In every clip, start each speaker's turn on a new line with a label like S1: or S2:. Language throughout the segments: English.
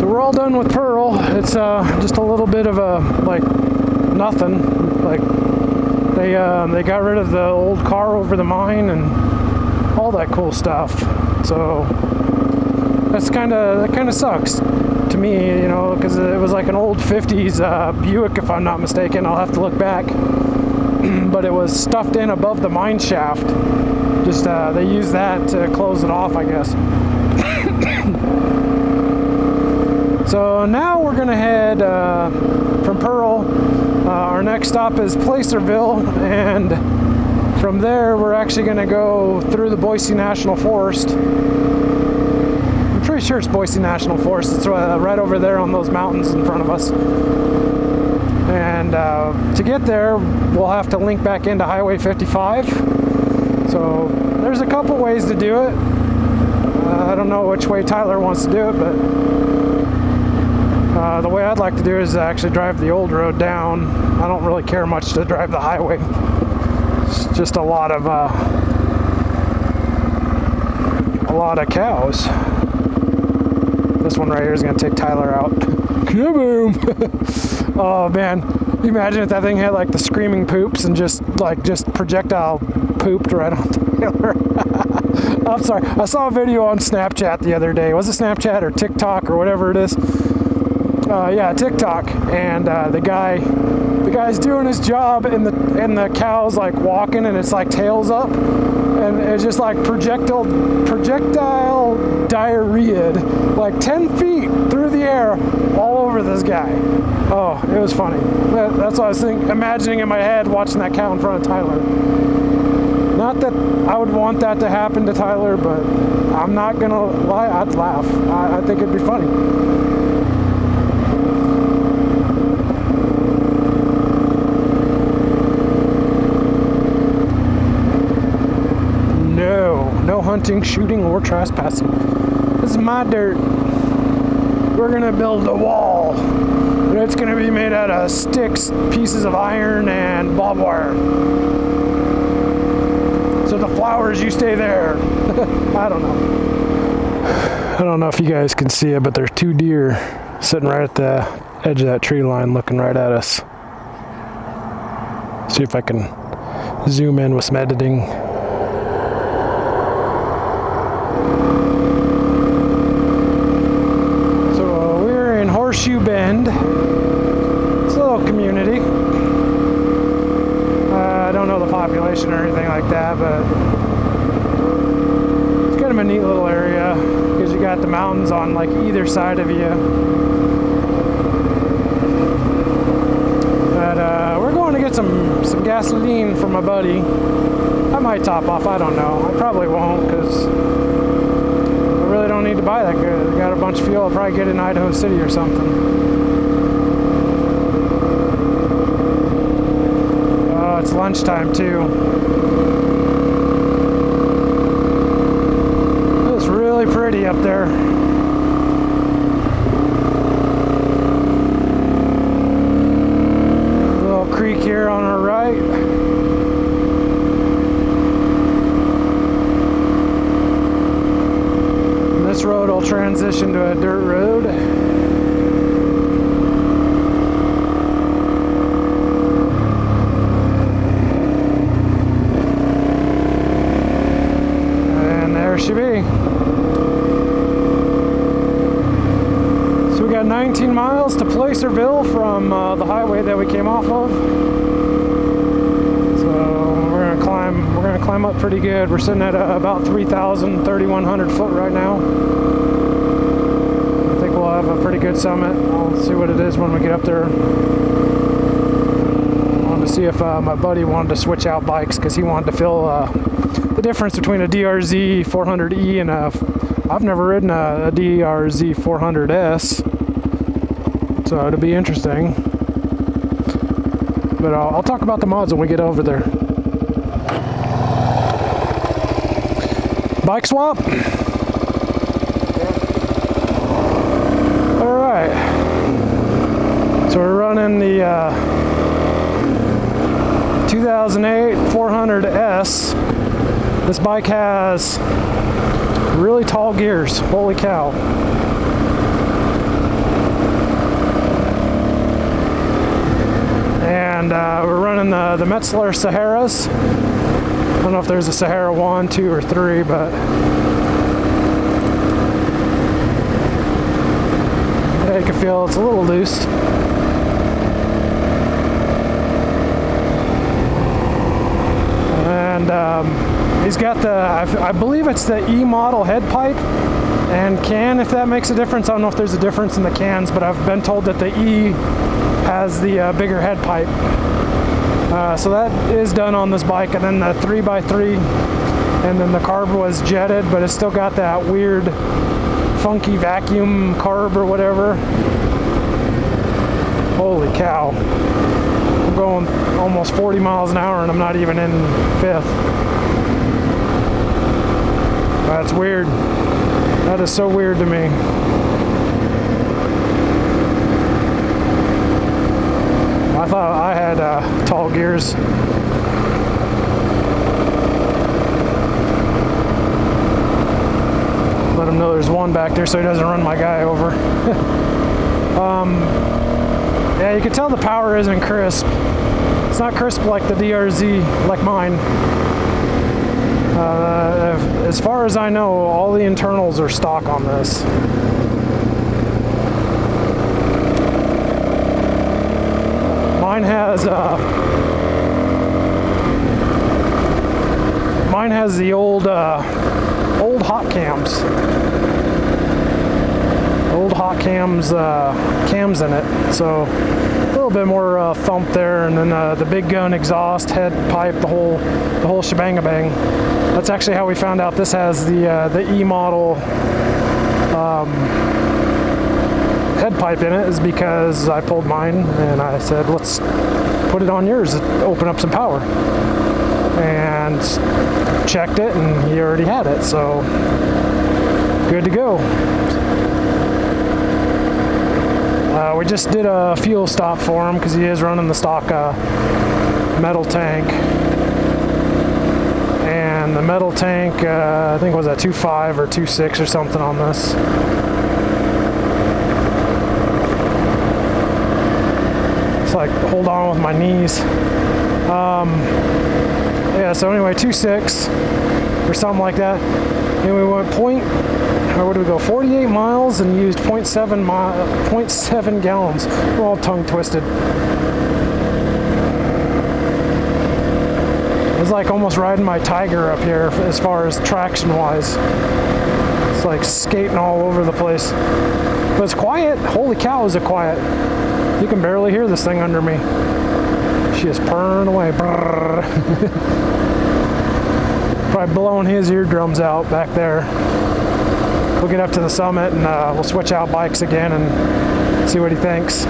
S1: we're all done with Pearl. It's just a little bit of a, like, nothing. Like, they got rid of the old car over the mine and all that cool stuff. So that kind of sucks to me, you know, because it was like an old 50s Buick, if I'm not mistaken. I'll have to look back. But it was stuffed in above the mine shaft. Just they used that to close it off, I guess. So now we're gonna head from Pearl. Our next stop is Placerville, and from there we're actually gonna go through the Boise National Forest. I'm pretty sure it's Boise National Forest. It's right over there on those mountains in front of us. And to get there, we'll have to link back into Highway 55. So there's a couple ways to do it. I don't know which way Tyler wants to do it, but the way I'd like to do is actually drive the old road down. I don't really care much to drive the highway. It's just a lot of cows. This one right here is going to take Tyler out. Kaboom! Oh man, can you imagine if that thing had like the screaming poops and just projectile pooped right on Taylor? I'm sorry, I saw a video on Snapchat the other day. Was it Snapchat or TikTok or whatever it is? Yeah, TikTok. And the guy's doing his job, and the cow's like walking, and it's like tails up, and it's just like projectile diarrhea, like 10 feet through the air, all over this guy. Oh, it was funny. That's what I was imagining in my head, watching that cow in front of Tyler. Not that I would want that to happen to Tyler, but I'm not gonna lie, I'd laugh. I think it'd be funny. No hunting, shooting, or trespassing. This is my dirt. We're gonna build a wall. It's gonna be made out of sticks, pieces of iron, and barbed wire. So the flowers, you stay there. I don't know. I don't know if you guys can see it, but there's two deer sitting right at the edge of that tree line looking right at us. See if I can zoom in with some editing. Horseshoe Bend. It's a little community. I don't know the population or anything like that, but it's kind of a neat little area because you got the mountains on like either side of you. But we're going to get some gasoline from my buddy. I might top off, I don't know. I probably won't because I really don't need to buy that good. I got a bunch of fuel. I'll probably get it in Idaho City or something. Oh, it's lunchtime too. It's really pretty up there. Little creek here on our right. This road will transition to a dirt road. And there she be. So we got 19 miles to Placerville from the highway that we came off of. So we're gonna climb up pretty good. We're sitting at about 3,100 foot right now. I think we'll have a pretty good summit. I'll see what it is when we get up there. I wanted to see if my buddy wanted to switch out bikes because he wanted to feel the difference between a DRZ400E and I've never ridden a DRZ400S, so it'll be interesting. But I'll talk about the mods when we get over there. Bike swap? Alright. So we're running the 2008 400S. This bike has really tall gears. Holy cow. and we're running the Metzler Saharas. I don't know if there's a Sahara 1, 2, or 3, but yeah, you can feel it's a little loose. And he's got the, I believe it's the E model head pipe and can, if that makes a difference. I don't know if there's a difference in the cans, but I've been told that the E has the bigger head pipe. So that is done on this bike, and then the 3x3, and then the carb was jetted, but it's still got that weird funky vacuum carb or whatever. Holy cow. I'm going almost 40 miles an hour and I'm not even in fifth. That's weird. That is so weird to me. I thought I had tall gears. Let him know there's one back there so he doesn't run my guy over. Yeah, you can tell the power isn't crisp. It's not crisp like the DRZ, like mine. As far as I know, all the internals are stock on this. Mine has the old hot cams. Old hot cams cams in it, so a little bit more thump there, and then the big gun exhaust, head pipe, the whole shebang-a-bang. That's actually how we found out this has the E model head pipe in it, is because I pulled mine and I said, let's put it on yours to open up some power, and checked it and he already had it, so good to go. We just did a fuel stop for him because he is running the stock metal tank, and the metal tank I think was at 2.5 or 2.6 or something on this. It's like, hold on with my knees. Yeah, so anyway, 2.6 or something like that. And we went where did we go? 48 miles and used 0.7 gallons. We're all tongue twisted. It was like almost riding my Tiger up here as far as traction wise. It's like skating all over the place. But it's quiet. Holy cow, is it quiet. You can barely hear this thing under me. She is purring away. Probably blowing his eardrums out back there. We'll get up to the summit and we'll switch out bikes again and see what he thinks.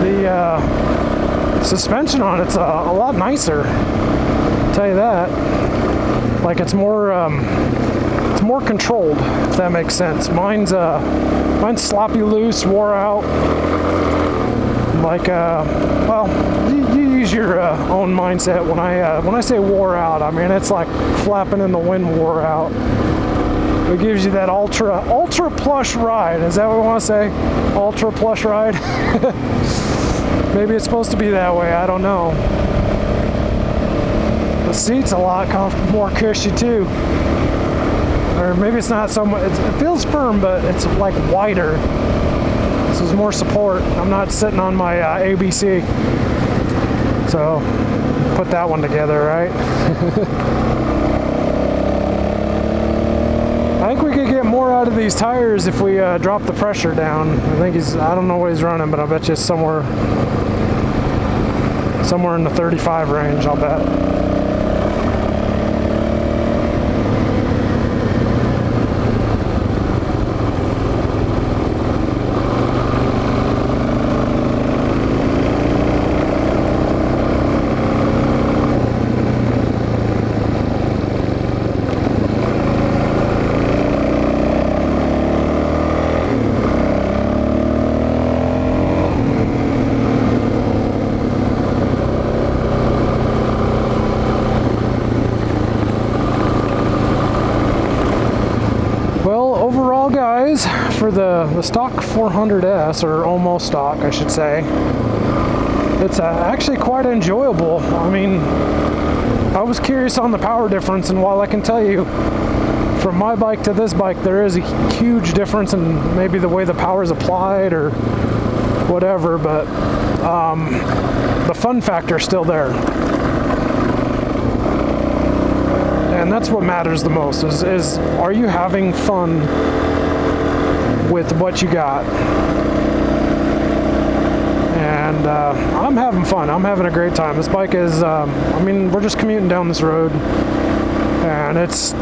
S1: The suspension on it's a lot nicer, I'll tell you that. Like it's more controlled, if that makes sense. Mine's sloppy loose, wore out. Like well, you use your own mindset. When I say wore out, I mean it's like flapping in the wind wore out. It gives you that ultra plush ride. Is that what we want to say? Ultra plush ride? Maybe it's supposed to be that way. I don't know. The seat's a lot more cushy too. Or maybe it's not so much. It feels firm, but it's like wider. So there's more support. I'm not sitting on my ABC. So put that one together, right? I think we could get more out of these tires if we drop the pressure down. I don't know what he's running, but I bet you it's somewhere in the 35 range, I'll bet. For the stock 400S, or almost stock, I should say, it's actually quite enjoyable. I mean, I was curious on the power difference, and while I can tell you from my bike to this bike there is a huge difference in maybe the way the power is applied or whatever, but the fun factor is still there. And that's what matters the most, is are you having fun with what you got? And I'm having fun. I'm having a great time. This bike is, I mean, we're just commuting down this road, and it's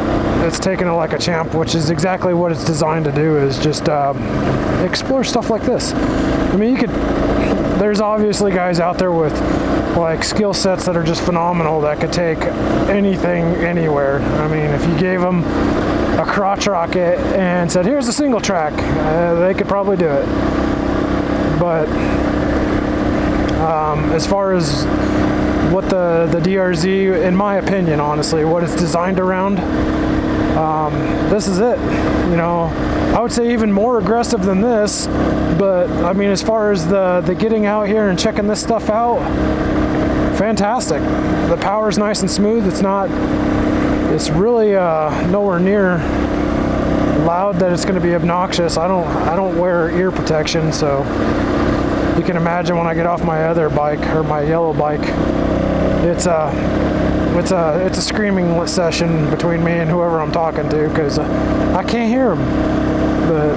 S1: taking it like a champ, which is exactly what it's designed to do, is just explore stuff like this. I mean, there's obviously guys out there with like skill sets that are just phenomenal that could take anything anywhere. I mean, if you gave them a crotch rocket and said, here's a single track, they could probably do it. But as far as what the DRZ, in my opinion, honestly, what it's designed around, this is it. You know, I would say even more aggressive than this, but I mean, as far as the getting out here and checking this stuff out, fantastic. The power is nice and smooth. It's really nowhere near loud that it's going to be obnoxious. I don't wear ear protection, so you can imagine when I get off my other bike, or my yellow bike, it's a screaming session between me and whoever I'm talking to, because I can't hear them. But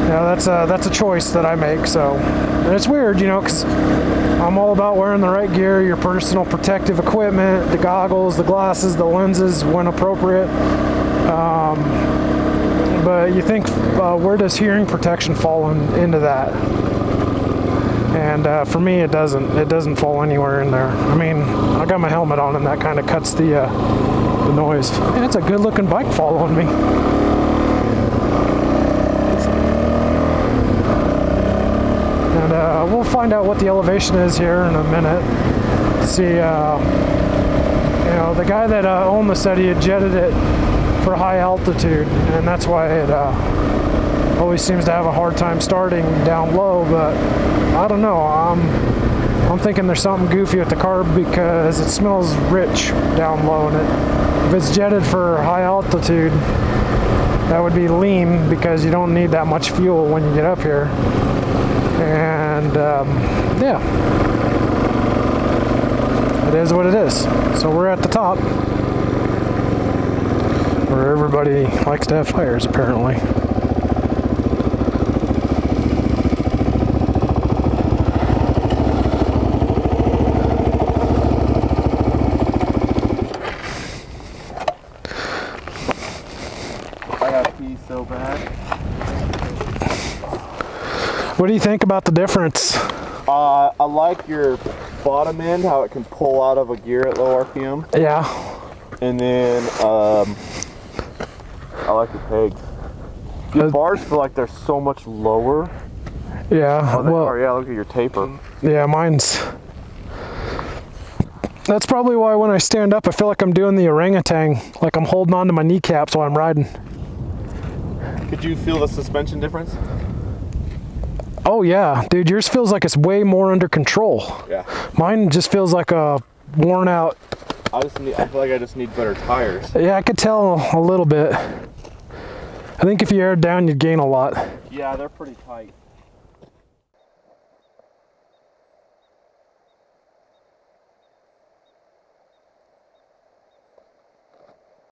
S1: yeah, that's a choice that I make. So, and it's weird, you know, because I'm all about wearing the right gear, your personal protective equipment, the goggles, the glasses, the lenses when appropriate. But you think, where does hearing protection fall into that? And for me, it doesn't fall anywhere in there. I mean, I got my helmet on, and that kind of cuts the noise. And it's a good-looking bike following me. And we'll find out what the elevation is here in a minute. See, you know, the guy that owned the said he had jetted it for high altitude, and that's why it always seems to have a hard time starting down low. But I don't know. I'm thinking there's something goofy with the carb, because it smells rich down low, and if it's jetted for high altitude, that would be lean, because you don't need that much fuel when you get up here. And yeah, it is what it is. So we're at the top, where everybody likes to have fires, apparently.
S2: I got pee so bad.
S1: What do you think about the difference?
S2: I like your bottom end, how it can pull out of a gear at low RPM.
S1: Yeah.
S2: And then I like the pegs. Your bars feel like they're so much lower.
S1: Yeah.
S2: Oh, well, yeah, look at your taper.
S1: Yeah, that's probably why when I stand up, I feel like I'm doing the orangutan, like I'm holding on to my kneecaps while I'm riding.
S2: Could you feel the suspension difference?
S1: Oh yeah, dude, yours feels like it's way more under control.
S2: Yeah.
S1: Mine just feels like a worn out.
S2: I feel like I just need better tires.
S1: Yeah, I could tell a little bit. I think if you aired down, you'd gain a lot.
S2: Yeah, they're pretty tight.